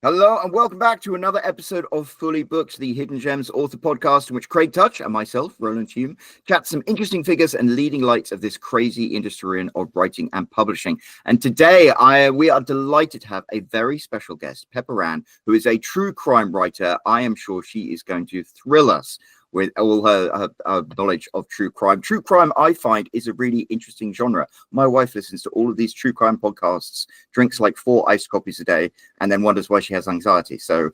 Hello and welcome back to another episode of Fully Booked, the Hidden Gems author podcast, in which Craig Touch and myself, Roland Hume, chat some interesting figures and leading lights of this crazy industry of writing and publishing. And today we are delighted to have a very special guest, Pepper Ann, who is a true crime writer. I am sure she is going to thrill us with all her knowledge of true crime. True crime, I find, is a really interesting genre. My wife listens to all of these true crime podcasts, drinks like 4 iced coffees a day, and then wonders why she has anxiety. So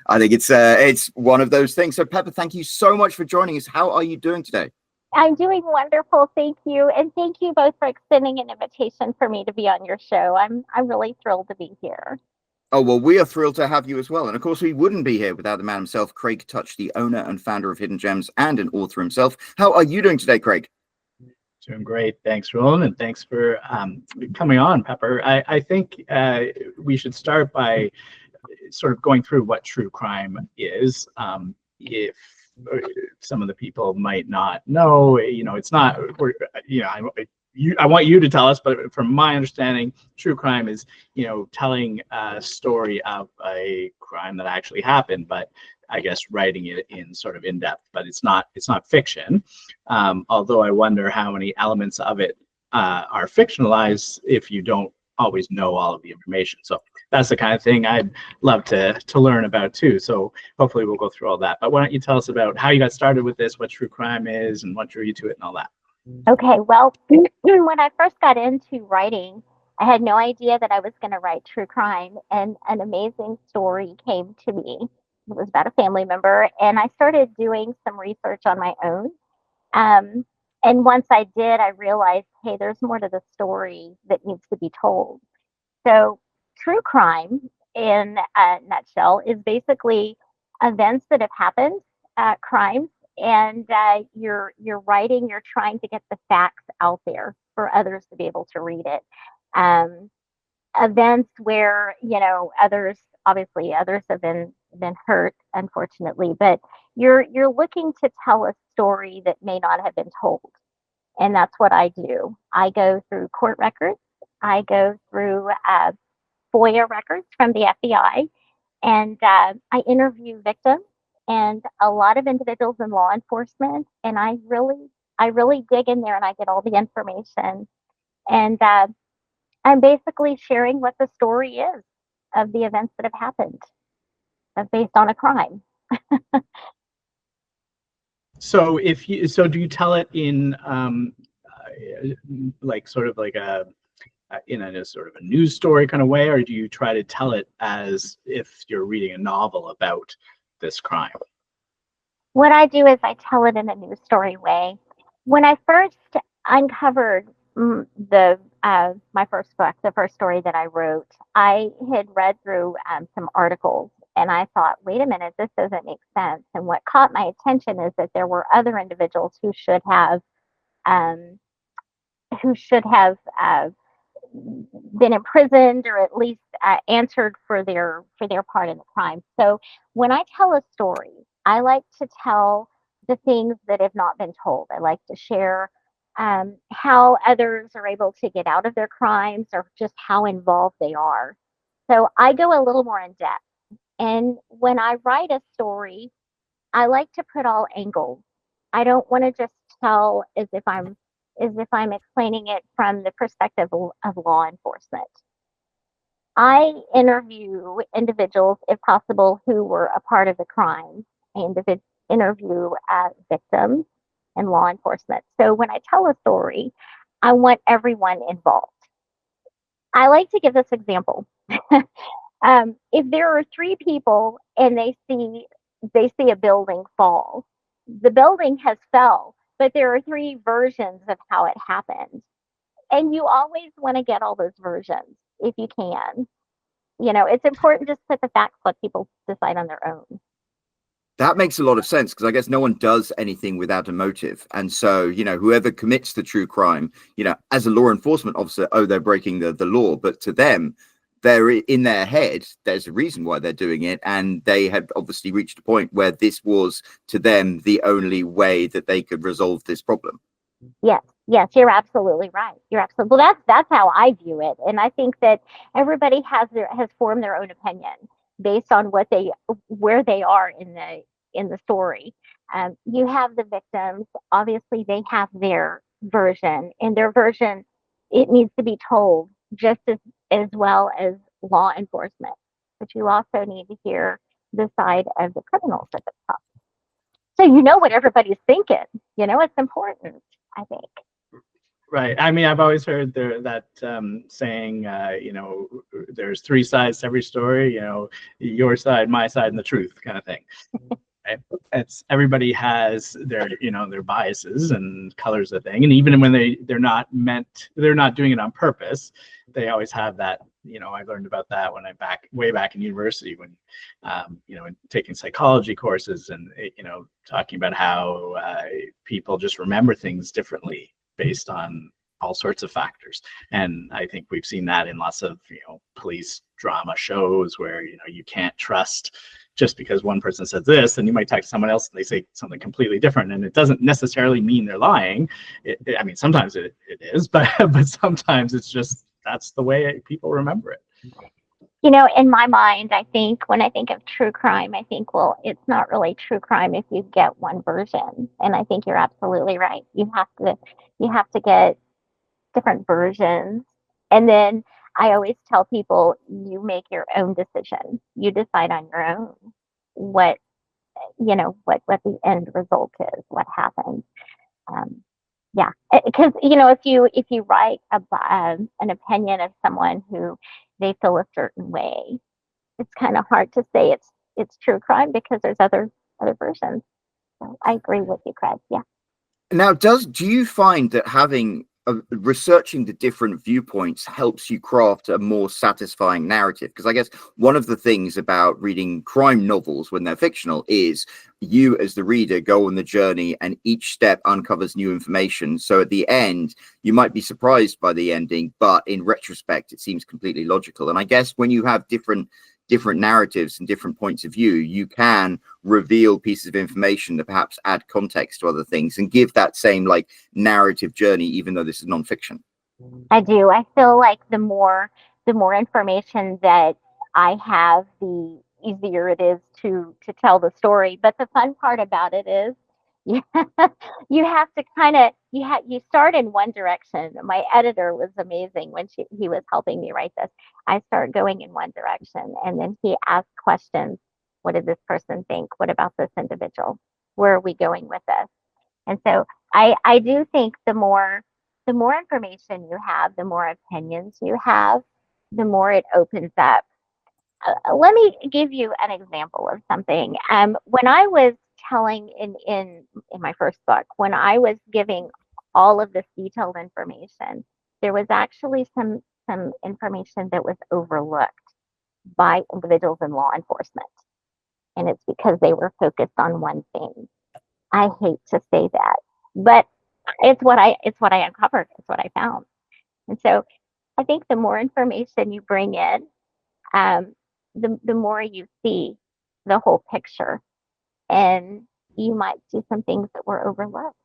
I think it's one of those things. So Pepper, thank you so much for joining us. How are you doing today? I'm doing wonderful, thank you. And thank you both for extending an invitation for me to be on your show. I'm really thrilled to be here. Oh, well, we are thrilled to have you as well. And of course, we wouldn't be here without the man himself, Craig Touch, the owner and founder of Hidden Gems and an author himself. How are you doing today, Craig? Doing great. Thanks, Roland, and thanks for coming on, Pepper. I think we should start by sort of going through what true crime is. If some of the people might not know, it's not, I want you to tell us, but from my understanding, true crime is, telling a story of a crime that actually happened, but I guess writing it in sort of in depth. But it's not fiction. Although I wonder how many elements of it are fictionalized if you don't always know all of the information. So that's the kind of thing I'd love to learn about too. So hopefully we'll go through all that. But why don't you tell us about how you got started with this, what true crime is, and what drew you to it, and all that. Okay, well, when I first got into writing, I had no idea that I was going to write true crime, and an amazing story came to me. It was about a family member, and I started doing some research on my own. And once I did, I realized, hey, there's more to the story that needs to be told. So true crime, in a nutshell, is basically events that have happened, crimes, and you're writing, you're trying to get the facts out there for others to be able to read it. Events where others have been hurt, unfortunately, but you're looking to tell a story that may not have been told, and that's what I do. I go through court records, I go through FOIA records from the FBI, and I interview victims and a lot of individuals in law enforcement, and I really dig in there and I get all the information, and I'm basically sharing what the story is of the events that have happened based on a crime. So do you tell it in like sort of like in a sort of a news story kind of way, or do you try to tell it as if you're reading a novel about this crime? What I do is I tell it in a news story way. When I first uncovered my first book, the first story that I wrote, I had read through some articles, and I thought, wait a minute, this doesn't make sense. And what caught my attention is that there were other individuals who should have been imprisoned, or at least answered for their part in the crime. So when I tell a story, I like to tell the things that have not been told. I like to share how others are able to get out of their crimes, or just how involved they are. So I go a little more in depth. And when I write a story, I like to put all angles. I don't want to just tell as if I'm explaining it from the perspective of law enforcement. I interview individuals, if possible, who were a part of the crime. I interview victims and law enforcement. So when I tell a story, I want everyone involved. I like to give this example. If there are 3 people and they see a building fall, the building has fell, but there are 3 versions of how it happened. And you always want to get all those versions if you can. It's important just to put the facts, let people decide on their own. That makes a lot of sense, because I guess no one does anything without a motive. And so, whoever commits the true crime, as a law enforcement officer, they're breaking the law. But to them, they're in their head, there's a reason why they're doing it. And they had obviously reached a point where this was, to them, the only way that they could resolve this problem. Yes, you're absolutely right. Well, that's how I view it. And I think that everybody has formed their own opinion. based on where they are in the story. You have the victims. Obviously, they have their version, and their version, it needs to be told just as well as law enforcement. But you also need to hear the side of the criminals at the top. So you know what everybody's thinking. You know, it's important, I think. Right. I mean, I've always heard that saying, there's three sides to every story, your side, my side, and the truth kind of thing. Right? It's everybody has their biases and colors the thing. And even when they're not doing it on purpose, they always have that. I learned about that when way back in university when, taking psychology courses and, talking about how people just remember things differently based on all sorts of factors. And I think we've seen that in lots of, police drama shows where, you can't trust just because one person says this, and you might talk to someone else and they say something completely different. And it doesn't necessarily mean they're lying. I mean, sometimes it is, but sometimes it's just, that's the way people remember it. In my mind, I think when I think of true crime, I think, well, it's not really true crime if you get one version. And I think you're absolutely right. You have to get different versions. And then I always tell people, you make your own decision. You decide on your own what the end result is, what happens. Yeah, because if you write an opinion of someone who they feel a certain way, it's kind of hard to say it's true crime because there's other versions. So I agree with you, Craig. Yeah. Now, do you find that having researching the different viewpoints helps you craft a more satisfying narrative? Because I guess one of the things about reading crime novels when they're fictional is you as the reader go on the journey and each step uncovers new information. So at the end, you might be surprised by the ending, but in retrospect, it seems completely logical. And I guess when you have different narratives and different points of view, you can reveal pieces of information that perhaps add context to other things and give that same narrative journey, even though this is nonfiction. I do. I feel like the more information that I have, the easier it is to tell the story. But the fun part about it is you have to you start in one direction. My editor was amazing when he was helping me write this. I start going in one direction, and then he asked questions. What did this person think? What about this individual? Where are we going with this? And so I do think the more information you have, the more opinions you have, the more it opens up. Let me give you an example of something. When I was telling in my first book, when I was giving all of this detailed information, there was actually some information that was overlooked by individuals in law enforcement, and it's because they were focused on one thing. I hate to say that, but it's what I uncovered. It's what I found. And so I think the more information you bring in, the more you see the whole picture, and you might see some things that were overlooked.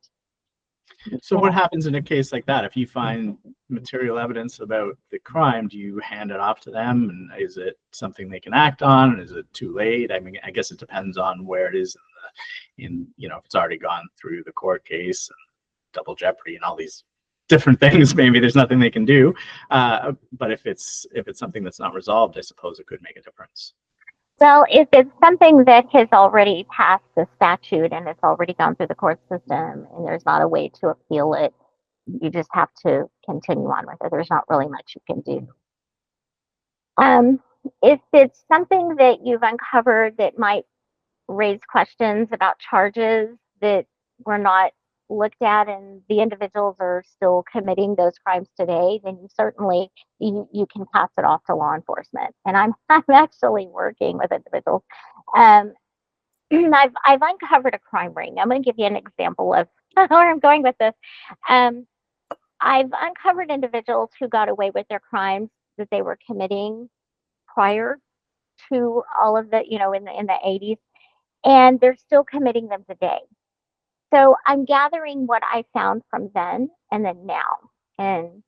So what happens in a case like that? If you find material evidence about the crime, do you hand it off to them? And is it something they can act on? Is it too late? I mean, I guess it depends on where it is if it's already gone through the court case and double jeopardy and all these different things, maybe there's nothing they can do. But if it's something that's not resolved, I suppose it could make a difference. Well, if it's something that has already passed the statute and it's already gone through the court system and there's not a way to appeal it, you just have to continue on with it. There's not really much you can do. If it's something that you've uncovered that might raise questions about charges that were not looked at and the individuals are still committing those crimes today, then you can pass it off to law enforcement. And I'm actually working with individuals. I've uncovered a crime ring. I'm going to give you an example of where I'm going with this. I've uncovered individuals who got away with their crimes that they were committing prior to all of the, in the 80s, and they're still committing them today. So I'm gathering what I found from then and then now and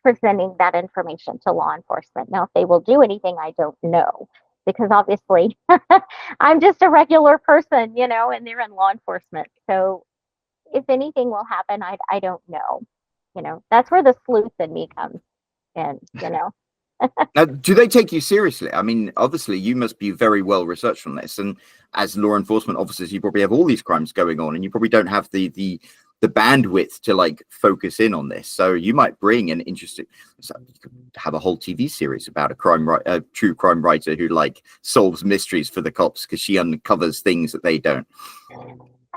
presenting that information to law enforcement. Now, if they will do anything, I don't know. because obviously I'm just a regular person, and they're in law enforcement. So if anything will happen, I don't know. That's where the sleuth in me comes in. Now, do they take you seriously? I mean, obviously, you must be very well researched on this, and as law enforcement officers, you probably have all these crimes going on, and you probably don't have the bandwidth to like focus in on this. So you might bring an interesting, so you could have a whole TV series about a true crime writer who like solves mysteries for the cops because she uncovers things that they don't.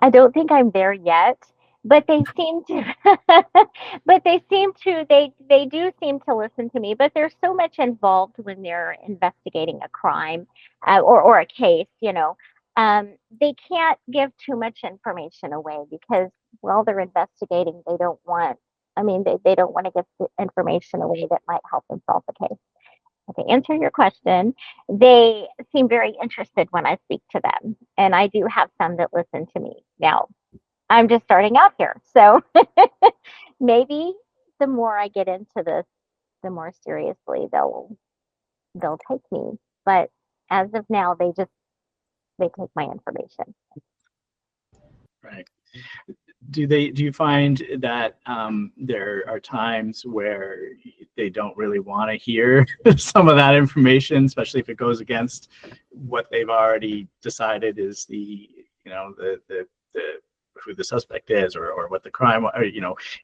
I don't think I'm there yet, but they seem to they do seem to listen to me, but there's so much involved when they're investigating a crime, or a case. They can't give too much information away because while they're investigating, they don't want, they don't want to give the information away that might help them solve the case. To answer your question, they seem very interested when I speak to them, and I do have some that listen to me. Now, I'm just starting out here, so maybe the more I get into this, the more seriously they'll take me. But as of now, they take my information. Right. Do you find that there are times where they don't really want to hear some of that information, especially if it goes against what they've already decided is the who the suspect is, or what the crime, or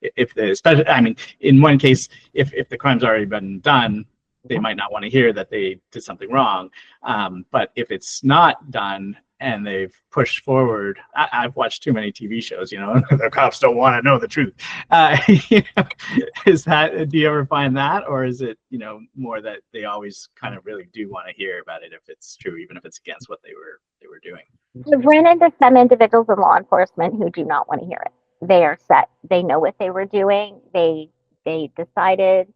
if the especially, I mean, in one case, if the crime's already been done, they might not want to hear that they did something wrong. But if it's not done and they've pushed forward, I've watched too many TV shows, the cops don't want to know the truth. Do you ever find that, or is it, more that they always kind of really do want to hear about it if it's true, even if it's against what they were doing? I've run into some individuals in law enforcement who do not want to hear it. They are set. They know what they were doing. They decided,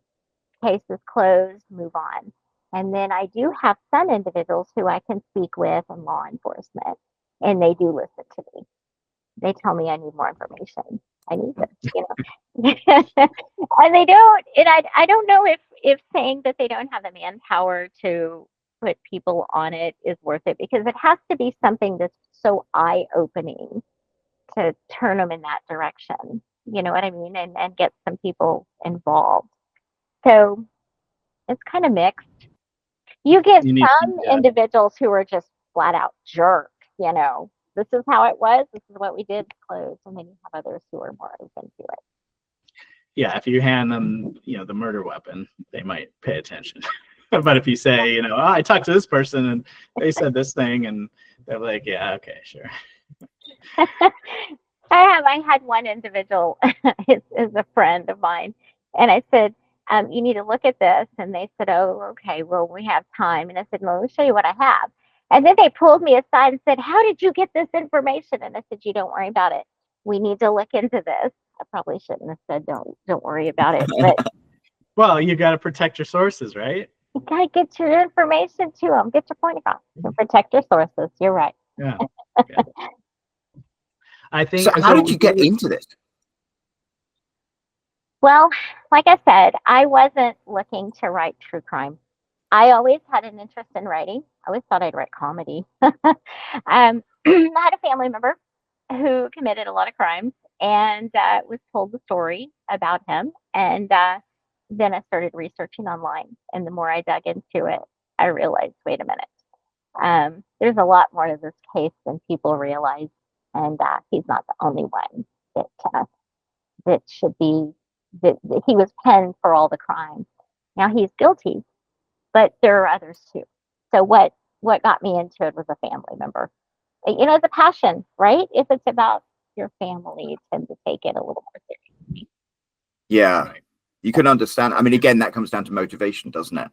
case is closed, move on. And then I do have some individuals who I can speak with in law enforcement, and they do listen to me. They tell me I need more information. I need this, and they don't. And I don't know if saying that they don't have the manpower to put people on it is worth it, because it has to be something that's so eye-opening to turn them in that direction. You know what I mean? And get some people involved. So it's kind of mixed. You get some individuals who are just flat out jerks, this is how it was, this is what we did, close. And then you have others who are more open to it. Yeah, if you hand them, the murder weapon, they might pay attention. But if you say, I talked to this person and they said this thing, and they're like, yeah, okay, sure. I had one individual is a friend of mine, and I said, you need to look at this. And they said, oh, okay, well, we have time. And I said, well, let me show you what I have. And then they pulled me aside and said, how did you get this information? And I said, you don't worry about it. We need to look into this. I probably shouldn't have said, don't worry about it. But well, you got to protect your sources, right? You got to get your information to them. Get your point across. So protect your sources. You're right. Yeah. I think. So how did you get into this? Well, like I said, I wasn't looking to write true crime. I always had an interest in writing. I always thought I'd write comedy. I had a family member who committed a lot of crimes, and was told the story about him. And then I started researching online. And the more I dug into it, I realized, wait a minute, there's a lot more to this case than people realize. And he's not the only one that should be, that he was penned for all the crimes. Now he's guilty, but there are others too. So what got me into it was a family member. It's a passion, right? If it's about your family, you tend to take it a little more seriously. Yeah, you can understand. I mean, again, that comes down to motivation, doesn't it?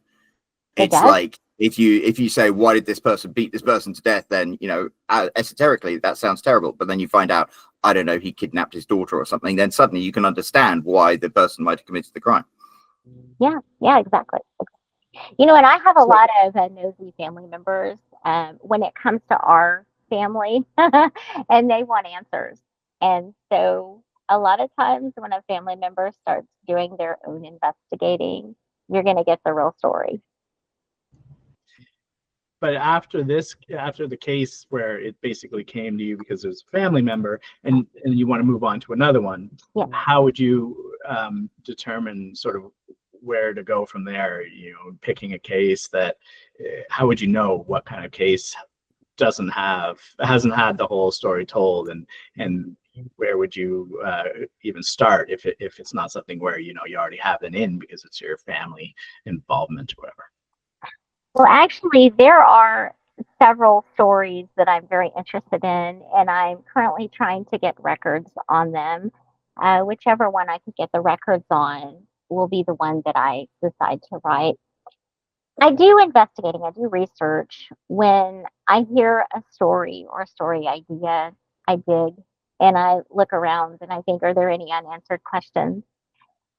It's like if you say, why did this person beat this person to death? Then, esoterically, that sounds terrible. But then you find out, I don't know, he kidnapped his daughter or something. Then suddenly you can understand why the person might have committed the crime. Yeah, exactly. And I have a lot of nosy family members when it comes to our family, and they want answers. And so a lot of times when a family member starts doing their own investigating, you're going to get the real story. but after the case where it basically came to you because it was a family member, and you want to move on to another one, Yeah. how would you determine sort of where to go from there? You know, picking a case that, how would you know what kind of case hasn't had the whole story told, and where would you even start if it's not something where you already have an in because it's your family involvement or whatever? Well, actually, there are several stories that I'm very interested in, and I'm currently trying to get records on them. Whichever one I could get the records on will be the one that I decide to write. I do investigating, I do research. When I hear a story or a story idea, I dig and I look around and I think, are there any unanswered questions?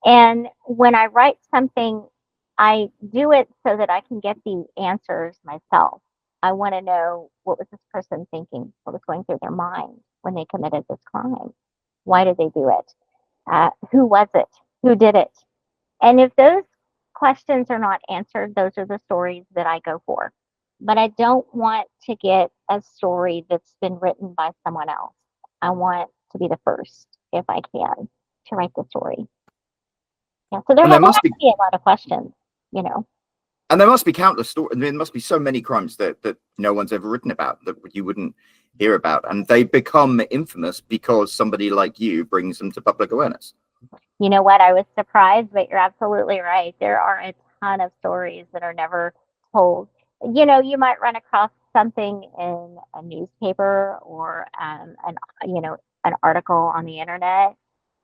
And when I write something, I do it so that I can get the answers myself. I want to know, what was this person thinking? What was going through their mind when they committed this crime? Why did they do it? Who was it? Who did it? And if those questions are not answered, those are the stories that I go for. But I don't want to get a story that's been written by someone else. I want to be the first, if I can, to write the story. Yeah, so there And there has must to be be a lot of questions, you know. and there must be countless stories. I mean, there must be so many crimes that no one's ever written about, that you wouldn't hear about, and they become infamous because somebody like you brings them to public awareness. You know what? I was surprised, but you're absolutely right. There are a ton of stories that are never told. You know, you might run across something in a newspaper or an article on the internet,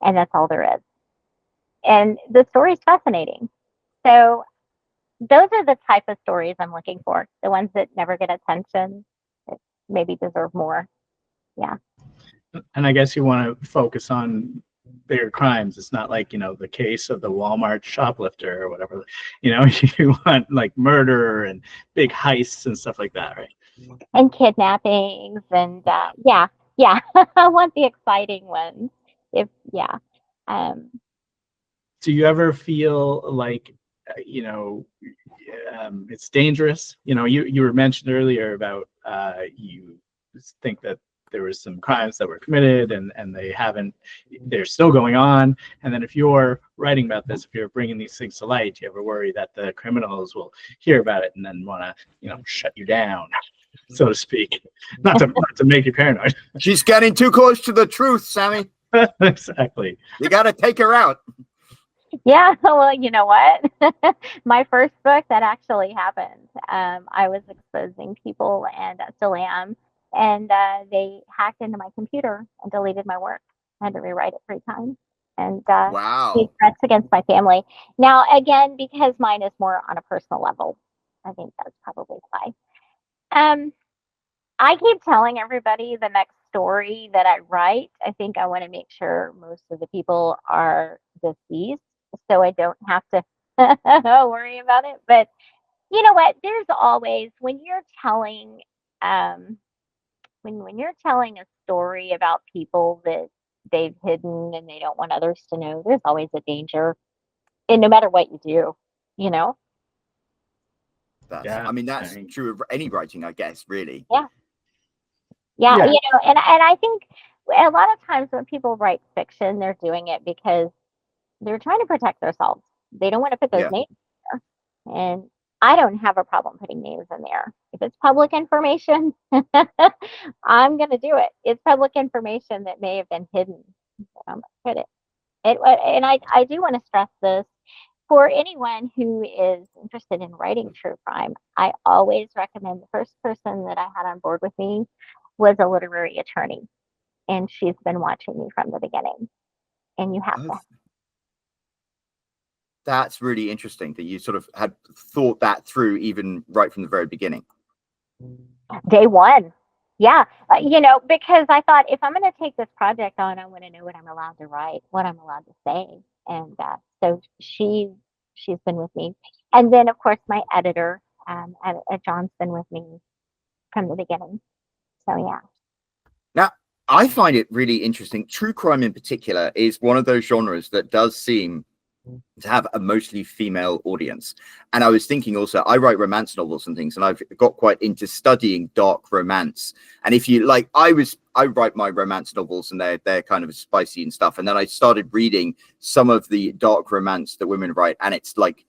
and that's all there is. And the story is fascinating. So those are the type of stories I'm looking for. The ones that never get attention, that maybe deserve more. Yeah. And I guess you want to focus on bigger crimes. It's not like, the case of the Walmart shoplifter or whatever. You want like murder and big heists and stuff like that, right? And kidnappings and yeah. I want the exciting ones. Yeah. Um, Do you ever feel like, it's dangerous? You were mentioned earlier about you think that there was some crimes that were committed and they're still going on. And then if you're writing about this, if you're bringing these things to light, do you ever worry that the criminals will hear about it and then want to, shut you down, so to speak? Not to make you paranoid. She's getting too close to the truth, Sammy. Exactly. You got to take her out. yeah. Well, you know what? My first book, that actually happened. I was exposing people, and still am. And they hacked into my computer and deleted my work. I had to rewrite it 3 times. And made Wow. threats against my family. Now, again, because mine is more on a personal level, I think that's probably why. I keep telling everybody the next story that I write, I think I want to make sure most of the people are deceased, so I don't have to worry about it. But you know what? There's always, when you're telling um, when you're telling a story about people that they've hidden and they don't want others to know, there's always a danger, and no matter what you do, you know. Yeah. I mean, that's true of any writing, I guess, really. Yeah. Yeah. You know, and I think a lot of times when people write fiction, they're doing it because they're trying to protect themselves. They don't want to put those Yeah. names there. And I don't have a problem putting names in there. If it's public information, I'm going to do it. It's public information that may have been hidden. I'm going to put it. And I do want to stress this for anyone who is interested in writing true crime. I always recommend, the first person that I had on board with me was a literary attorney, and she's been watching me from the beginning. And you have to. That's really interesting that you sort of had thought that through, even right from the very beginning. Day one. Yeah. Because I thought, if I'm going to take this project on, I want to know what I'm allowed to write, what I'm allowed to say. And so she's been with me. And then, of course, my editor, John's been with me from the beginning. So, yeah. Now, I find it really interesting. True crime in particular is one of those genres that does seem to have a mostly female audience. And I was thinking also, I write romance novels and things, and I've got quite into studying dark romance. And if you like, I write my romance novels, and they're kind of spicy and stuff. And then I started reading some of the dark romance that women write, and it's like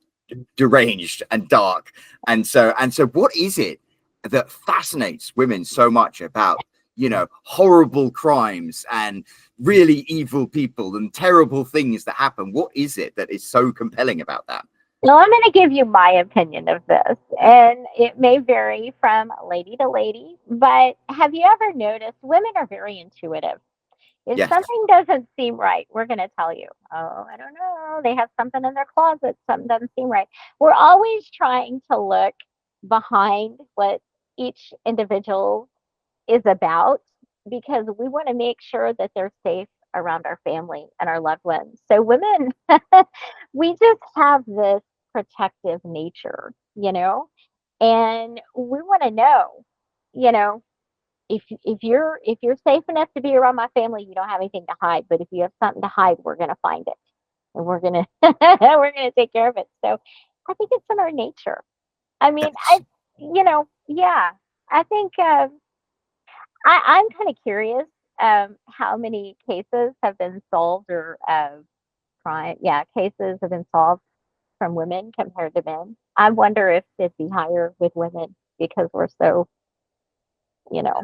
deranged and dark. And so what is it that fascinates women so much about, you know, horrible crimes and really evil people and terrible things that happen? What is it that is so compelling about that? Well, I'm going to give you my opinion of this, and it may vary from lady to lady, but have you ever noticed women are very intuitive? If Yes. something doesn't seem right, we're going to tell you, oh, I don't know. They have something in their closet. Something doesn't seem right. We're always trying to look behind what each individual is about because we want to make sure that they're safe around our family and our loved ones. So women, we just have this protective nature, you know, and we want to know, you know, if you're safe enough to be around my family, you don't have anything to hide. But if you have something to hide, we're gonna find it, and we're gonna we're gonna take care of it. So I think it's in our nature. I mean, Yes. yeah. I think I'm kind of curious how many cases have been solved or cases have been solved from women compared to men. I wonder if it'd be higher with women because we're so, you know.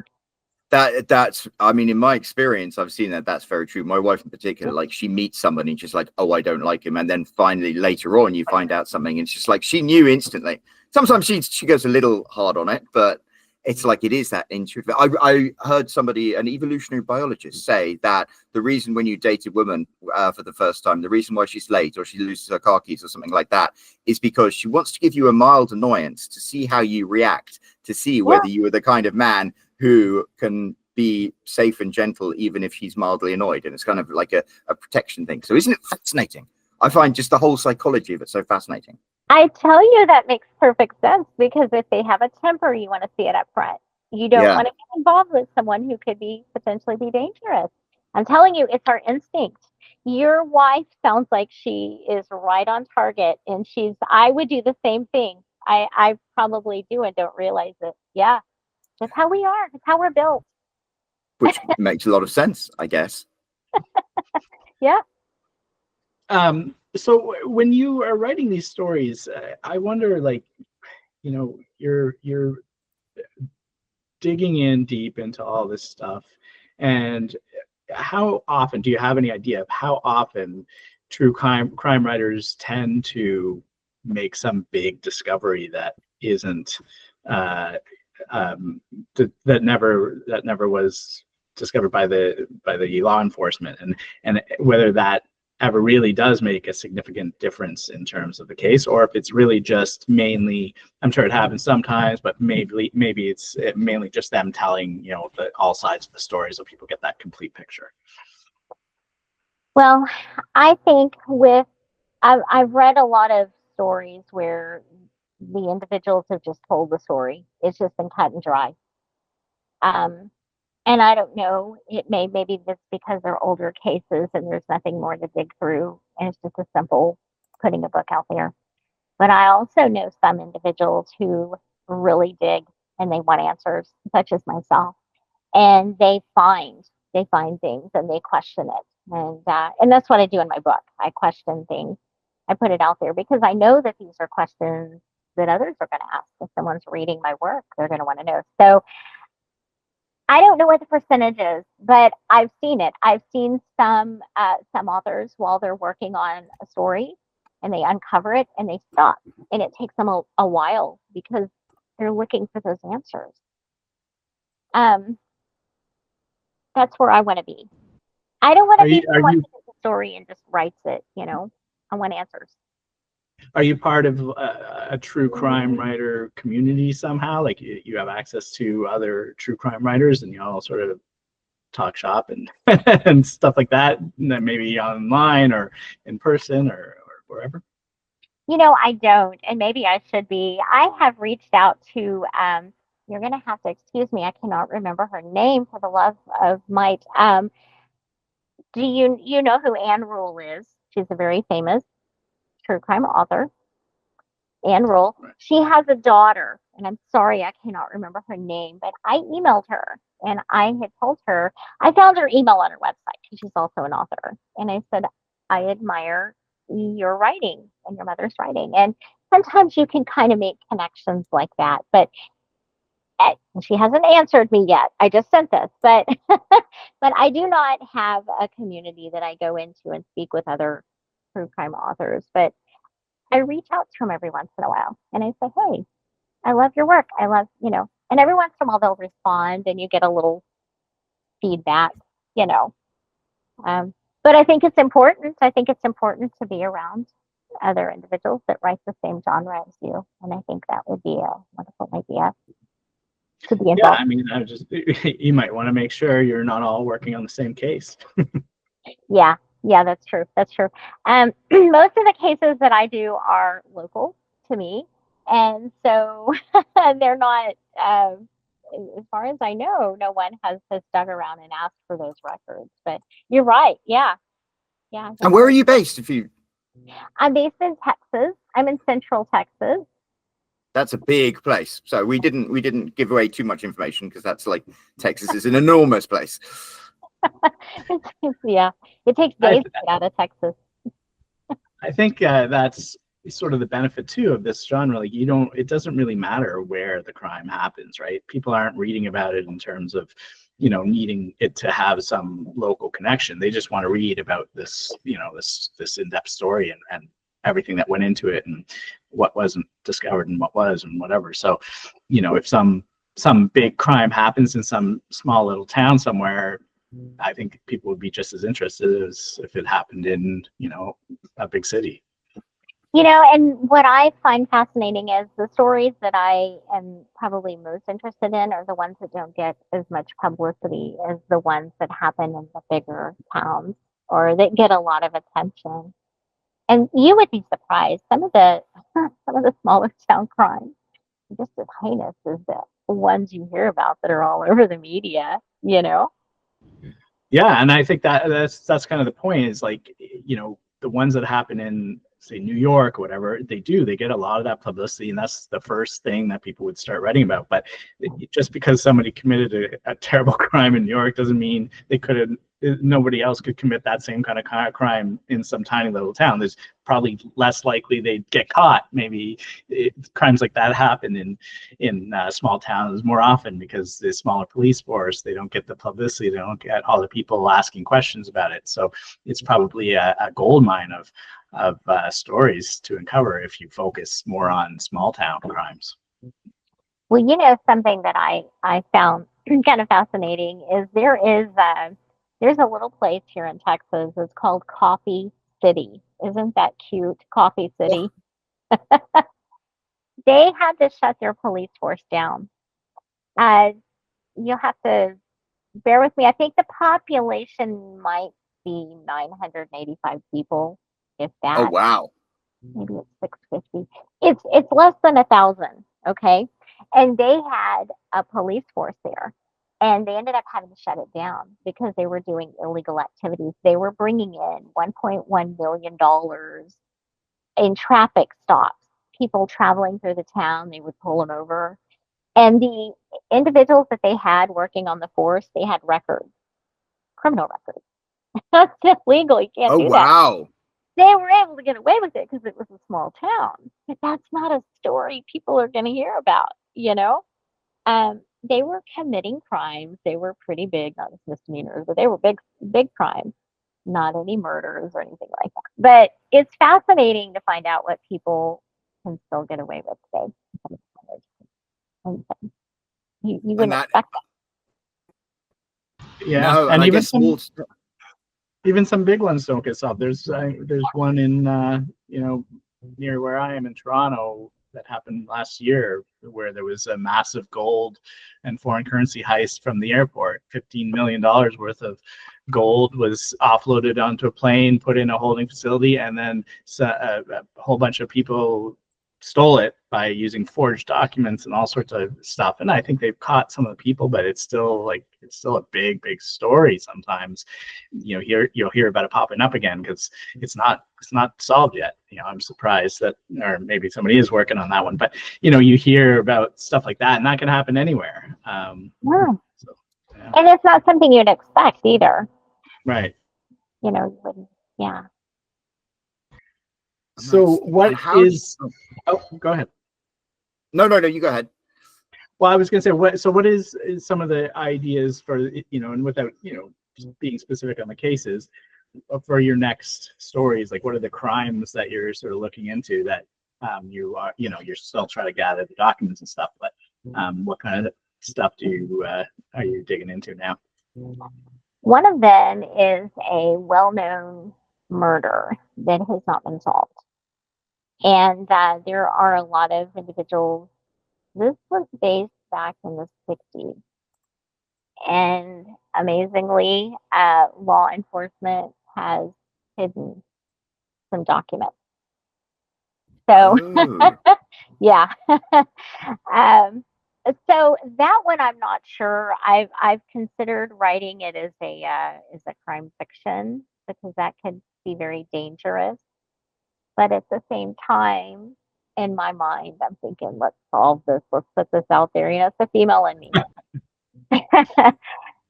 That's I mean, in my experience, I've seen that's very true. My wife in particular, like, she meets somebody and she's like, oh, I don't like him, and then finally later on you find out something, and it's just like she knew instantly. Sometimes she goes a little hard on it, but it's like it is that intuitive. I heard somebody, an evolutionary biologist, say that the reason when you date a woman for the first time, the reason why she's late or she loses her car keys or something like that is because she wants to give you a mild annoyance to see how you react, to see whether you are the kind of man who can be safe and gentle even if she's mildly annoyed. And it's kind of like a protection thing. So isn't it fascinating? I find just the whole psychology of it so fascinating. I tell you that makes perfect sense because if they have a temper, you want to see it up front. You don't Yeah. want to get involved with someone who could be potentially be dangerous. I'm telling you, it's our instinct. Your wife sounds like she is right on target, and I would do the same thing. I probably do and don't realize it. Yeah, that's how we are. That's how we're built. Which makes a lot of sense, I guess. Yeah. So when you are writing these stories, I wonder, like, you know, you're digging in deep into all this stuff, and how often do you have any idea of how often true crime writers tend to make some big discovery that isn't that never was discovered by the law enforcement, and whether that ever really does make a significant difference in terms of the case, or if it's really just mainly, I'm sure it happens sometimes, but maybe it's mainly just them telling, you know, all sides of the story so people get that complete picture. Well, I think I've read a lot of stories where the individuals have just told the story. It's just been cut and dry. Um, and I don't know. Maybe that's because they're older cases and there's nothing more to dig through, and it's just a simple putting a book out there. But I also know some individuals who really dig and they want answers, such as myself, and they find things and they question it, and that's what I do in my book. I question things. I put it out there because I know that these are questions that others are going to ask. If someone's reading my work, they're going to want to know. So I don't know what the percentage is, but I've seen it. I've seen some authors while they're working on a story, and they uncover it and they stop, and it takes them a while because they're looking for those answers. Um, that's where I want to be. I don't want to be Are someone you who gets a story and just writes it. You know, I want answers. are you part of a true crime writer community somehow? Like you have access to other true crime writers, and you all sort of talk shop and and stuff like that, maybe online or in person or wherever? You know, I don't, and maybe I should be. I have reached out to. You're going to have to excuse me. I cannot remember her name for the love of might. Do you know who Anne Rule is? She's a very famous. true crime author, Ann Rule. She has a daughter, and I'm sorry I cannot remember her name, but I emailed her and I had told her, I found her email on her website because she's also an author. And I said, I admire your writing and your mother's writing. And sometimes you can kind of make connections like that. But she hasn't answered me yet. I just sent this, but but I do not have a community that I go into and speak with other true crime authors. But I reach out to them every once in a while and I say, hey, I love your work. I love, and every once in a while they'll respond and you get a little feedback, you know. But I think it's important. I think it's important to be around other individuals that write the same genre as you. And I think that would be a wonderful idea to be involved. Yeah, I mean, you might want to make sure you're not all working on the same case. Yeah, that's true. That's true. Most of the cases that I do are local to me. And so they're not, as far as I know, no one has dug around and asked for those records. But you're right. Yeah. And where are you based? I'm based in Texas. I'm in Central Texas. That's a big place. So we didn't give away too much information because that's like Texas is an enormous place. Yeah, it takes days to get out of Texas. I think that's sort of the benefit too of this genre. Like it doesn't really matter where the crime happens, right? People aren't reading about it in terms of, needing it to have some local connection. They just want to read about this, this in-depth story and everything that went into it and what wasn't discovered and what was and whatever. So, if some big crime happens in some small little town somewhere, I think people would be just as interested as if it happened in, a big city. And what I find fascinating is the stories that I am probably most interested in are the ones that don't get as much publicity as the ones that happen in the bigger towns or that get a lot of attention. And you would be surprised. Some of the smaller town crimes, just as heinous as the ones you hear about that are all over the media, Yeah, and I think that's kind of the point is like, the ones that happen in, say, New York or whatever, they get a lot of that publicity, and that's the first thing that people would start writing about. But just because somebody committed a terrible crime in New York doesn't mean nobody else could commit that same kind of crime in some tiny little town. There's probably less likely they'd get caught. Maybe crimes like that happen in small towns more often because the smaller police force, they don't get the publicity, they don't get all the people asking questions about it. So it's probably a gold mine of stories to uncover if you focus more on small town crimes. Well, something that I found kind of fascinating is there's a little place here in Texas. It's called Coffee City. Isn't that cute? Coffee City. They had to shut their police force down. You'll have to bear with me. I think the population might be 985 people, if that. Oh, wow. Maybe it's 650. It's less than 1,000. Okay. And they had a police force there. And they ended up having to shut it down because they were doing illegal activities. They were bringing in $1.1 million in traffic stops. People traveling through the town, they would pull them over. And the individuals that they had working on the force, they had records, criminal records. That's illegal. You can't do that. Oh, wow. They were able to get away with it because it was a small town. But that's not a story people are going to hear about, They were committing crimes. They were pretty big, not just misdemeanors, but they were big crimes, not any murders or anything like that. But it's fascinating to find out what people can still get away with today. You wouldn't expect that. Yeah, No, and even some big ones don't get solved. There's one in near where I am in Toronto that happened last year where there was a massive gold and foreign currency heist from the airport. $15 million worth of gold was offloaded onto a plane, put in a holding facility, and then a whole bunch of people stole it by using forged documents and all sorts of stuff. And I think they've caught some of the people, but it's still a big, big story. Sometimes, you'll hear about it popping up again because it's not solved yet. I'm surprised that, or maybe somebody is working on that one, but you hear about stuff like that, and that can happen anywhere. Yeah. So, yeah. And it's not something you'd expect either. Right. You wouldn't, yeah. So what is? Oh, go ahead. No, you go ahead. Well, I was going to say, what is some of the ideas for, and without, being specific on the cases, for your next stories? Like, what are the crimes that you're sort of looking into that you're still trying to gather the documents and stuff, but what kind of stuff are you digging into now? One of them is a well-known murder that has not been solved. And there are a lot of individuals. This was based back in the 60s. And amazingly, law enforcement has hidden some documents. So, yeah. So that one, I'm not sure. I've considered writing it as a crime fiction because that could be very dangerous. But at the same time, in my mind, I'm thinking, let's solve this. Let's put this out there. It's the female in me.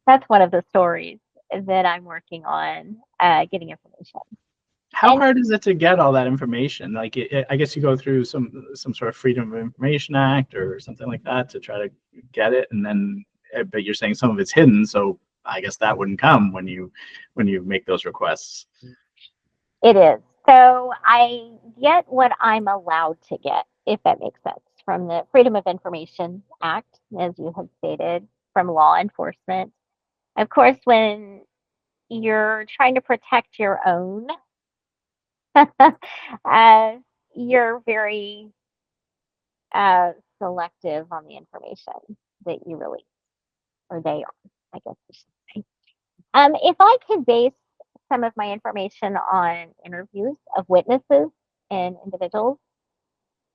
That's one of the stories that I'm working on, getting information. How hard is it to get all that information? Like, I guess you go through some sort of Freedom of Information Act or something like that to try to get it, and then, but you're saying some of it's hidden, so I guess that wouldn't come when you make those requests. It is. So I get what I'm allowed to get, if that makes sense, from the Freedom of Information Act, as you have stated, from law enforcement. Of course, when you're trying to protect your own, you're very selective on the information that you release, or they are, I guess I should say. If I could base some of my information on interviews of witnesses and individuals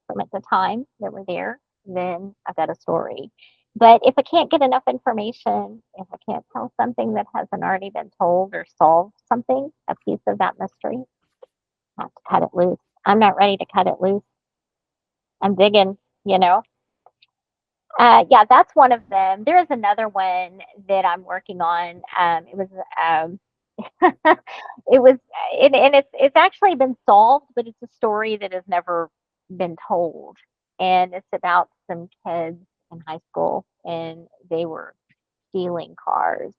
from at the time that were there, then I've got a story. But if I can't get enough information, if I can't tell something that hasn't already been told or solve something, a piece of that mystery, I have to cut it loose. I'm not ready to cut it loose. I'm digging, Yeah, that's one of them. There is another one that I'm working on. It was it was and it's actually been solved, but it's a story that has never been told. And it's about some kids in high school, and they were stealing cars,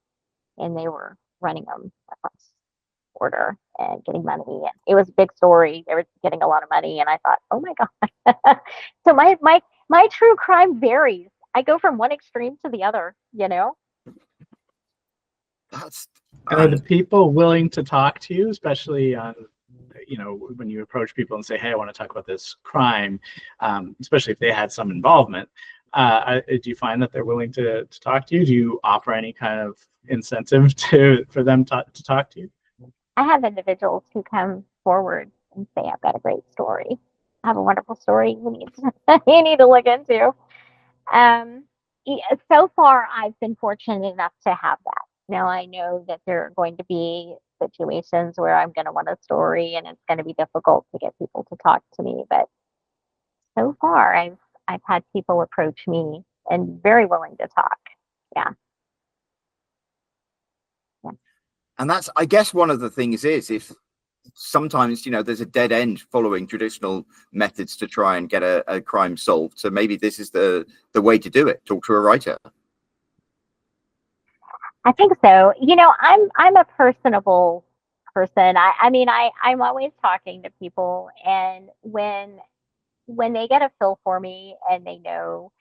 and they were running them across the border and getting money. And it was a big story. They were getting a lot of money, and I thought, oh my god. So my true crime varies. I go from one extreme to the other. That's And are the people willing to talk to you, especially on, when you approach people and say, hey, I want to talk about this crime, especially if they had some involvement, do you find that they're willing to talk to you? Do you offer any kind of incentive for them to talk to you? I have individuals who come forward and say, I've got a great story. I have a wonderful story you need to look into. So far, I've been fortunate enough to have that. Now I know that there are going to be situations where I'm going to want a story, and it's going to be difficult to get people to talk to me. But so far, I've had people approach me and very willing to talk. Yeah. And that's, I guess, one of the things is, if sometimes there's a dead end following traditional methods to try and get a crime solved. So maybe this is the way to do it. Talk to a writer. I think so. I'm a personable person. I'm always talking to people, and when they get a feel for me and they know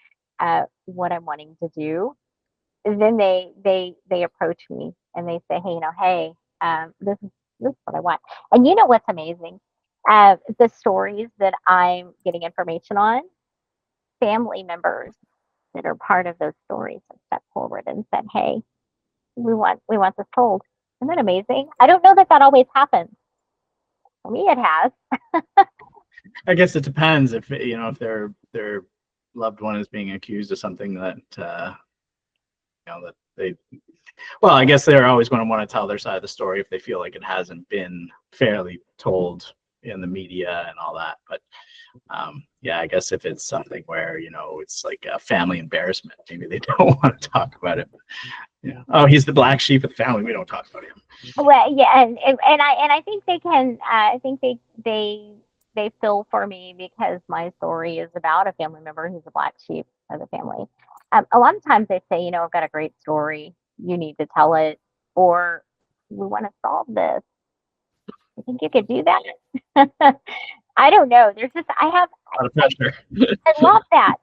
what I'm wanting to do, then they approach me and they say, hey, this is what I want. And what's amazing? The stories that I'm getting information on, family members that are part of those stories have stepped forward and said, hey, we want this told. Isn't that amazing? I don't know that always happens. For me, it has. I guess it depends if if their loved one is being accused of something that that they. Well, I guess they're always going to want to tell their side of the story if they feel like it hasn't been fairly told in the media and all that. But yeah, I guess if it's something where it's like a family embarrassment, maybe they don't want to talk about it. Yeah. Oh, he's the black sheep of the family. We don't talk about him. Well, yeah, and I think they can. I think they feel for me because my story is about a family member who's a black sheep of the family. A lot of times they say, I've got a great story. You need to tell it, or we want to solve this. I think you could do that. I don't know. There's just A lot of pressure. I love that.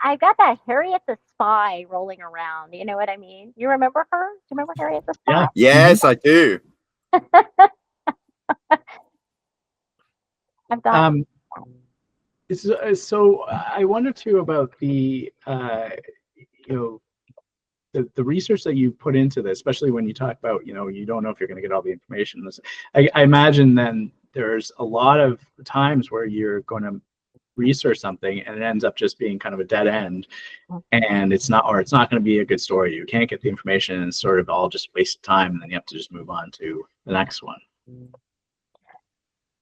I got that Harriet the Spy rolling around. You know what I mean? You remember her? Do you remember Harriet the Spy? Yeah. Yes, I do. I've got So I wonder too about the the research that you put into this, especially when you talk about you don't know if you're going to get all the information. I imagine then there's a lot of times where you're going to research something and it ends up just being kind of a dead end, and it's not going to be a good story. You can't get the information, and it's sort of all just waste time, and then you have to just move on to the next one.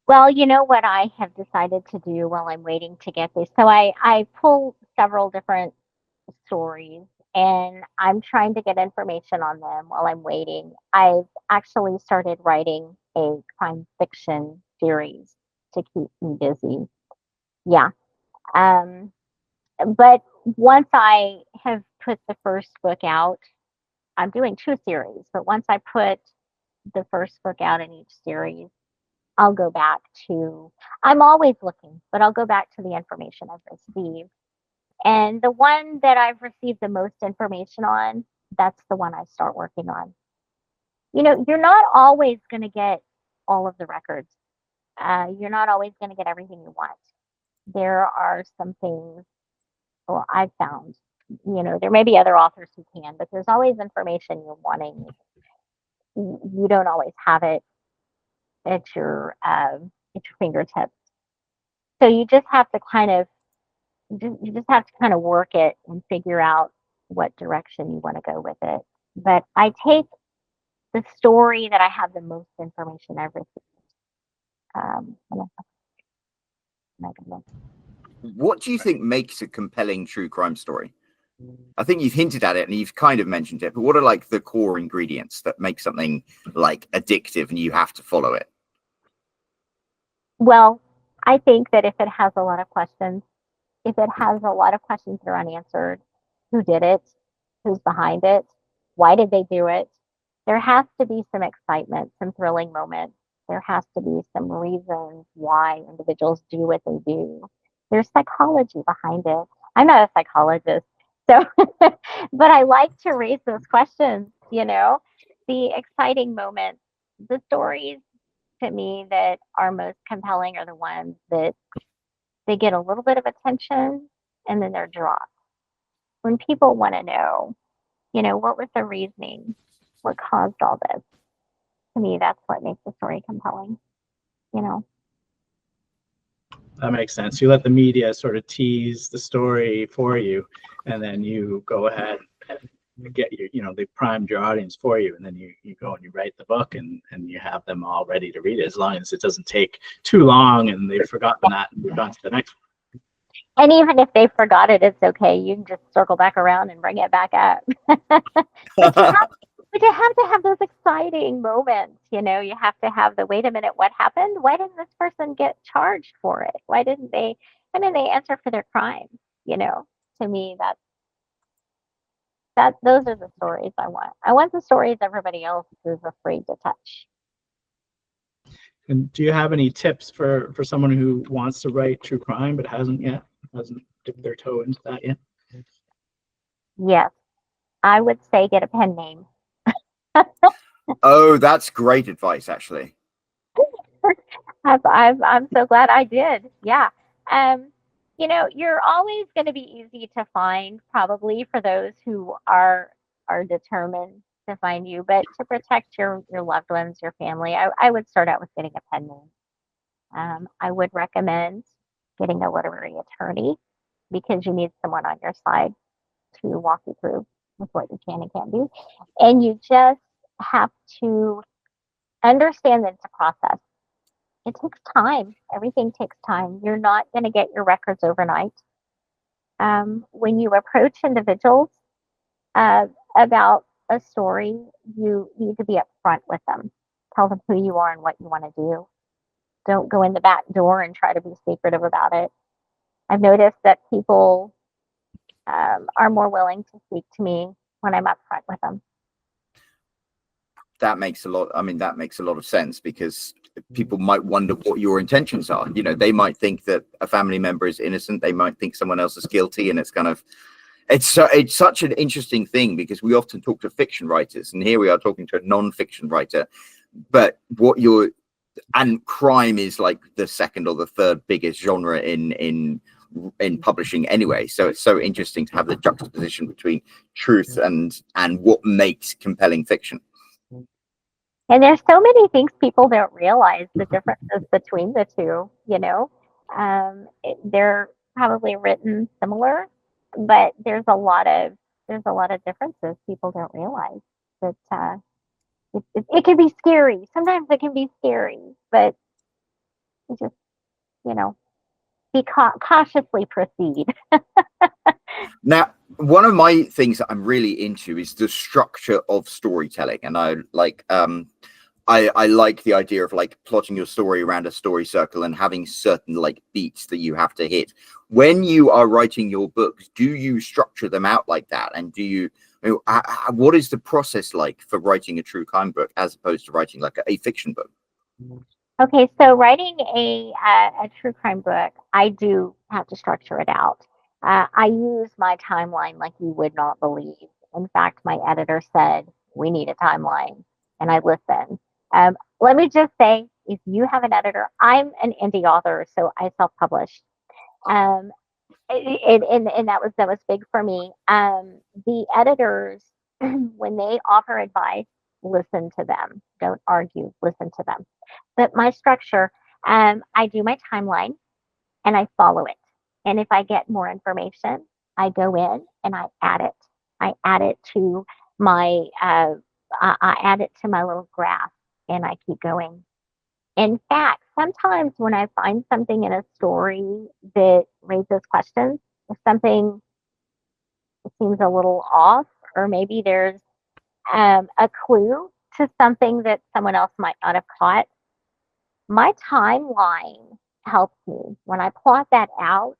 Well, you know what I have decided to do while I'm waiting to get this? So I pull several different stories and I'm trying to get information on them while I'm waiting. I've actually started writing a crime fiction series to keep me busy. Yeah. Um, but once I have put the first book out, I'm doing two series, but once I put the first book out in each series, I'll go back to, I'm always looking, but I'll go back to the information I've received. And the one that I've received the most information on, that's the one I start working on. You're not always going to get all of the records. You're not always going to get everything you want. There are some things, well, I've found, there may be other authors who can, but there's always information you're wanting. You don't always have it at your fingertips. So you just have to work it and figure out what direction you want to go with it. But I take the story that I have the most information I've received. What do you think makes a compelling true crime story? I think you've hinted at it and you've kind of mentioned it, but what are like the core ingredients that make something like addictive and you have to follow it? Well, I think that if it has a lot of questions, that are unanswered, who did it? Who's behind it? Why did they do it? There has to be some excitement, some thrilling moments. There has to be some reasons why individuals do what they do. There's psychology behind it. I'm not a psychologist, so but I like to raise those questions, the exciting moments, the stories to me that are most compelling are the ones that they get a little bit of attention and then they're dropped. When people want to know, what was the reasoning? What caused all this? To me, that's what makes the story compelling, you know. That makes sense. You let the media sort of tease the story for you, and then you go ahead and get they primed your audience for you, and then you go and you write the book, and you have them all ready to read it, as long as it doesn't take too long and they've forgotten that and move on to the next one. And even if they forgot it, it's okay. You can just circle back around and bring it back up. But you have to have those exciting moments. You have to have the, wait a minute, what happened? Why didn't this person get charged for it? Why didn't they answer for their crime? To me, those are the stories I want. I want the stories everybody else is afraid to touch. And do you have any tips for someone who wants to write true crime but hasn't dipped their toe into that yet? Yes, I would say get a pen name. Oh, that's great advice, actually. I'm so glad I did. Yeah. You're always going to be easy to find, probably, for those who are determined to find you. But to protect your loved ones, your family, I would start out with getting a pen name. I would recommend getting a literary attorney because you need someone on your side to walk you through with what you can and can't do. And you just have to understand that it's a process. It takes time. Everything takes time. You're not going to get your records overnight. When you approach individuals uh, about a story, you need to be upfront with them. Tell them who you are and what you want to do. Don't go in the back door and try to be secretive about it. I've noticed that people are more willing to speak to me when I'm upfront with them. That makes a lot. I mean, that makes a lot of sense, because people might wonder what your intentions are. You know, they might think that a family member is innocent. They might think someone else is guilty, and it's kind of, it's such an interesting thing, because we often talk to fiction writers, and here we are talking to a non-fiction writer. But and crime is like the second or the third biggest genre in publishing anyway. So it's so interesting to have the juxtaposition between truth and what makes compelling fiction. And there's so many things people don't realize the differences between the two, you know. They're probably written similar, but there's a lot of differences people don't realize. That it can be scary. Sometimes it can be scary, but you just, you know, be cautiously proceed. Now, one of my things that I'm really into is the structure of storytelling, and I like the idea of like plotting your story around a story circle and having certain like beats that you have to hit. When you are writing your books, do you structure them out like that? And do you, what is the process like for writing a true crime book as opposed to writing like a fiction book? Okay, so writing a true crime book, I do have to structure it out. I use my timeline like you would not believe. In fact, my editor said, we need a timeline, and I listened. Let me just say, if you have an editor, I'm an indie author, so I self-published. Um, and that was big for me. The editors, when they offer advice, listen to them. Don't argue, listen to them. But my structure, I do my timeline and I follow it. And if I get more information, I go in and I add it. I add it to my I add it to my little graph, and I keep going. In fact, sometimes when I find something in a story that raises questions, if something seems a little off, or maybe there's a clue to something that someone else might not have caught, my timeline helps me. When I plot that out,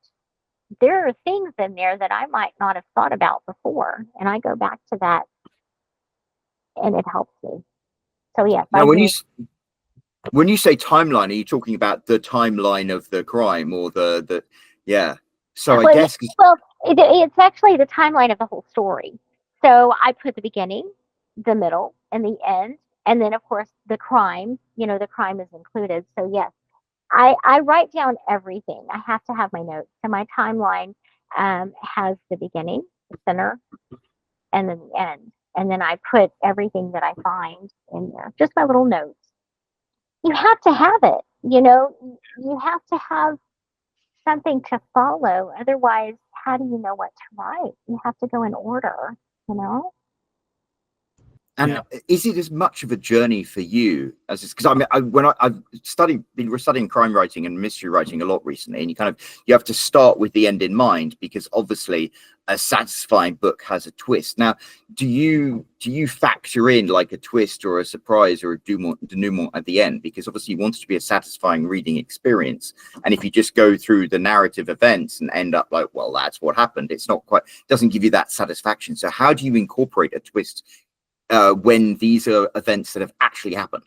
there are things in there that I might not have thought about before, and I go back to that, and it helps me. So yes, Now, I do. When you say timeline, are you talking about the timeline of the crime, or the yeah? So I guess It's actually the timeline of the whole story. So I put the beginning, the middle, and the end, and then of course the crime. You know, the crime is included. So yes, I write down everything. I have to have my notes. So my timeline has the beginning, the center, and then the end. And then I put everything that I find in there, just my little notes. You have to have it. You know, you have to have something to follow. Otherwise, how do you know what to write? You have to go in order, you know? And is it as much of a journey for you as it's, because I mean, I've been studying crime writing and mystery writing a lot recently, and you have to start with the end in mind, because obviously a satisfying book has a twist. Now, do you factor in like a twist or a surprise or a denouement at the end? Because obviously you want it to be a satisfying reading experience. And if you just go through the narrative events and end up like, well, that's what happened, it's not quite, doesn't give you that satisfaction. So how do you incorporate a twist when these are events that have actually happened?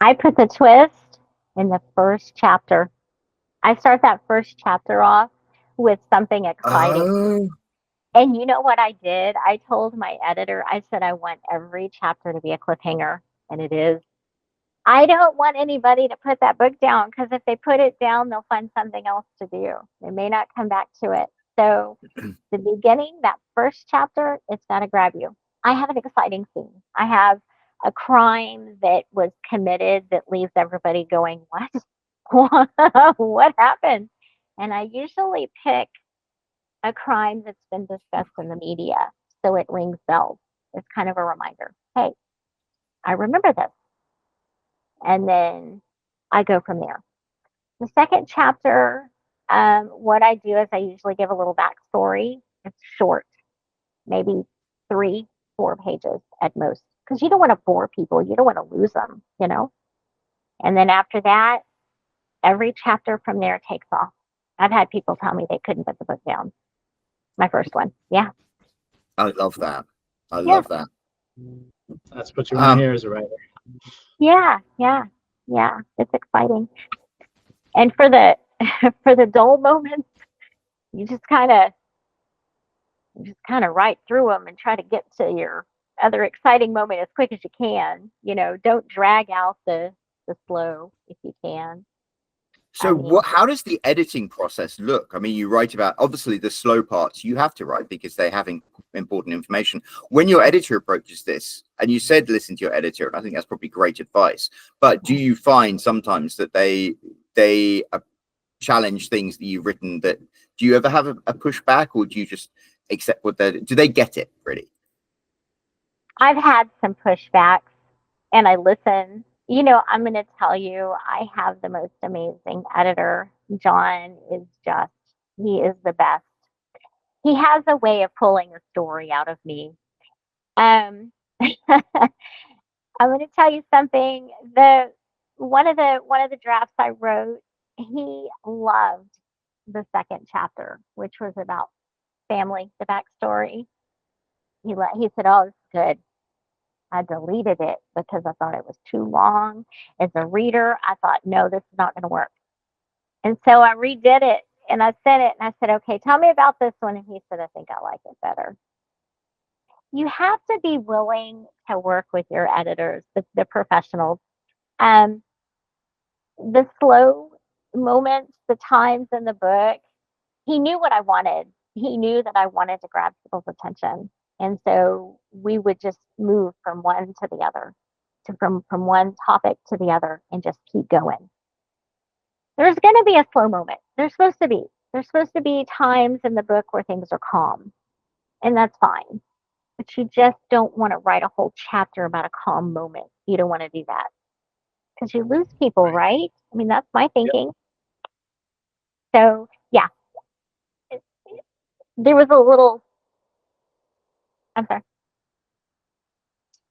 I put the twist in the first chapter. I start that first chapter off with something exciting. Oh. And you know what I did? I told my editor, I said, I want every chapter to be a cliffhanger. And it is. I don't want anybody to put that book down, because if they put it down, they'll find something else to do. They may not come back to it. So the beginning, that first chapter, it's got to grab you. I have an exciting scene. I have a crime that was committed that leaves everybody going, what? What happened? And I usually pick a crime that's been discussed in the media, so it rings bells. It's kind of a reminder. Hey, I remember this. And then I go from there. The second chapter, what I do is I usually give a little backstory. It's short, maybe 3-4 pages at most, because you don't want to bore people. You don't want to lose them, you know? And then after that, every chapter from there takes off. I've had people tell me they couldn't put the book down. My first one. Yeah. I love that. I Yeah. love that. That's what you want to hear as a writer. Yeah. It's exciting. And for the for the dull moments, you just kind of write through them and try to get to your other exciting moment as quick as you can. You know, don't drag out the slow if you can. So how does the editing process look? I mean, you write about, obviously, the slow parts you have to write because they have important information. When your editor approaches this, and you said listen to your editor, and I think that's probably great advice, but do you find sometimes that they challenge things that you've written? That do you ever have a pushback, or do you just accept what do they get it really? I've had some pushbacks, and I listen. You know, I'm going to tell you, I have the most amazing editor. John is he is the best. He has a way of pulling a story out of me. I'm going to tell you something. One of the drafts I wrote, he loved the second chapter, which was about family, the backstory. He said, "Oh, it's good." I deleted it because I thought it was too long. As a reader, I thought, no, this is not going to work. And so I redid it and I sent it and I said, okay, tell me about this one. And he said, I think I like it better. You have to be willing to work with your editors, the professionals. The slow moments, the times in the book, he knew what I wanted. He knew that I wanted to grab people's attention. And so we would just move from one to the other, from one topic to the other, and just keep going. There's going to be a slow moment. There's supposed to be. There's supposed to be times in the book where things are calm, and that's fine. But you just don't want to write a whole chapter about a calm moment. You don't want to do that because you lose people, right? I mean, that's my thinking. Yep. So, yeah. There was a little. I'm sorry.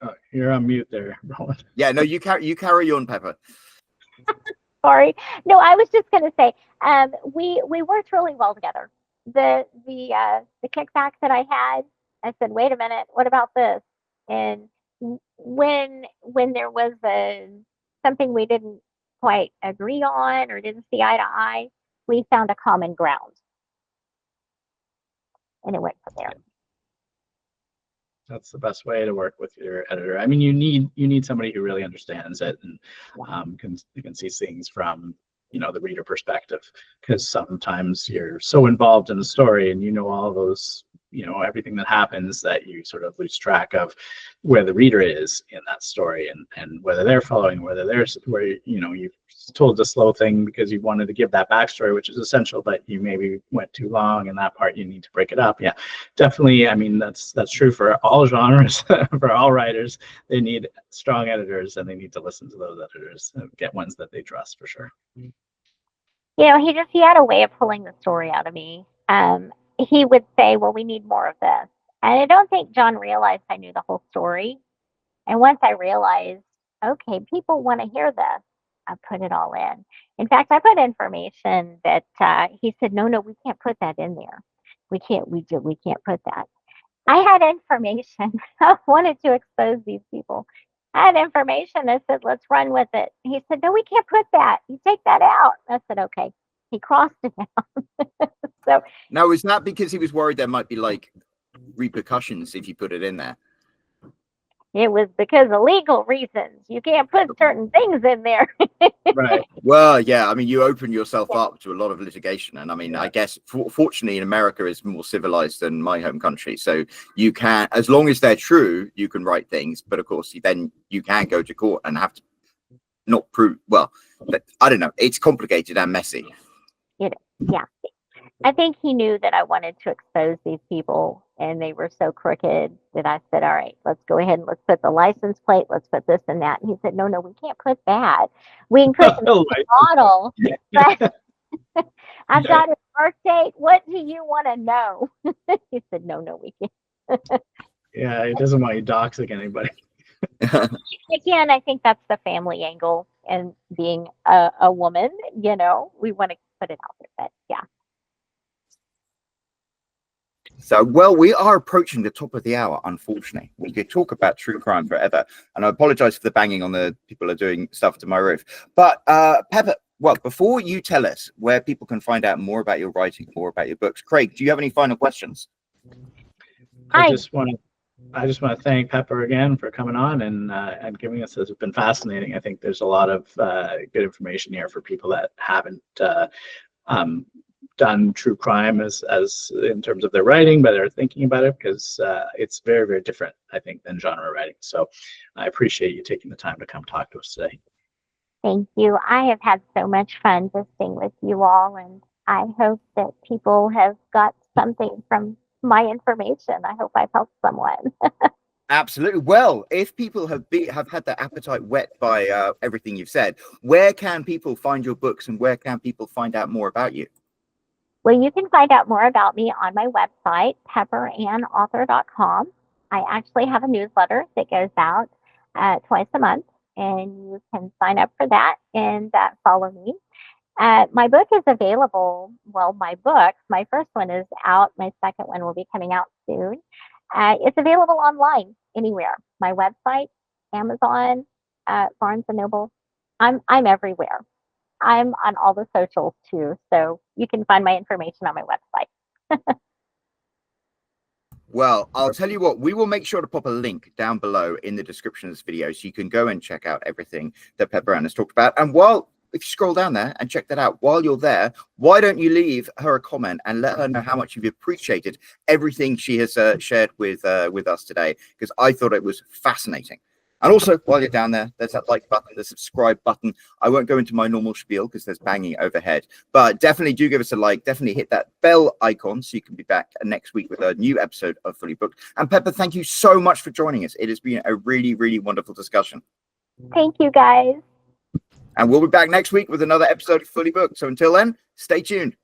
Oh, you're on mute there, Roland. Yeah, no, you carry on, Pepper. Sorry. No, I was just going to say, we worked really well together. The kickback that I had, I said, wait a minute, what about this? And when there was something we didn't quite agree on or didn't see eye to eye, we found a common ground, and it went from there. That's the best way to work with your editor. I mean, you need somebody who really understands it and can see things from, you know, the reader perspective, because sometimes you're so involved in the story and you know all those, you know, everything that happens, that you sort of lose track of where the reader is in that story and whether they're following, where you know, you've told the slow thing because you wanted to give that backstory, which is essential, but you maybe went too long in that part. You need to break it up. Yeah, definitely. I mean, that's true for all genres, for all writers. They need strong editors, and they need to listen to those editors and get ones that they trust, for sure. You know, he had a way of pulling the story out of me. He would say, well, we need more of this. And I don't think John realized I knew the whole story. And once I realized, okay, people want to hear this, I put it all in. In fact, I put information that he said, no, we can't put that in there. We can't put that. I had information. I wanted to expose these people. I had information that said, let's run with it. He said, no, we can't put that. You take that out. I said, okay. He crossed it out. So now, is that because he was worried there might be like repercussions if you put it in there? It was because of legal reasons. You can't put certain things in there. Right. Well, yeah. I mean, you open yourself up to a lot of litigation, and I mean, I guess fortunately, in America, is more civilized than my home country. So you can, as long as they're true, you can write things. But of course, then you can go to court and have to not prove. Well, I don't know. It's complicated and messy. You know, yeah. I think he knew that I wanted to expose these people, and they were so crooked that I said, all right, let's go ahead and let's put the license plate, let's put this and that. And he said, no, no, we can't put that. We can put the model, but I've got his birth date. What do you want to know? He said, no, no, we can't. Yeah, he doesn't want you doxing anybody. Again, I think that's the family angle, and being a woman, you know, we want to put it out there. But yeah. So, well, we are approaching the top of the hour, unfortunately. We could talk about true crime forever. And I apologize for the banging on the people are doing stuff to my roof. But, Pepper, well, before you tell us where people can find out more about your writing, more about your books, Craig, do you have any final questions? I just want to thank Pepper again for coming on and giving us this. It's been fascinating. I think there's a lot of good information here for people that haven't done true crime as in terms of their writing, but they're thinking about it, because it's very, very different, I think, than genre writing. So I appreciate you taking the time to come talk to us today. Thank you. I have had so much fun visiting with you all, and I hope that people have got something from my information. I hope I've helped someone. Absolutely. Well, if people have had their appetite whet by everything you've said, where can people find your books, and where can people find out more about you? Well, you can find out more about me on my website, pepperannauthor.com. I actually have a newsletter that goes out twice a month, and you can sign up for that and follow me. My book is available. Well, my first one is out. My second one will be coming out soon. It's available online anywhere. My website, Amazon, Barnes and Noble. I'm everywhere. I'm on all the socials too, so you can find my information on my website. Well, I'll tell you what, we will make sure to pop a link down below in the description of this video, so you can go and check out everything that Pepper Ann has talked about. And if you scroll down there and check that out, while you're there, why don't you leave her a comment and let her know how much you've appreciated everything she has shared with us today, because I thought it was fascinating. And also, while you're down there, there's that like button, the subscribe button. I won't go into my normal spiel because there's banging overhead, but definitely do give us a like. Definitely hit that bell icon so you can be back next week with a new episode of Fully Booked. And Pepper, thank you so much for joining us. It has been a really, really wonderful discussion. Thank you, guys. And we'll be back next week with another episode of Fully Booked. So until then, stay tuned.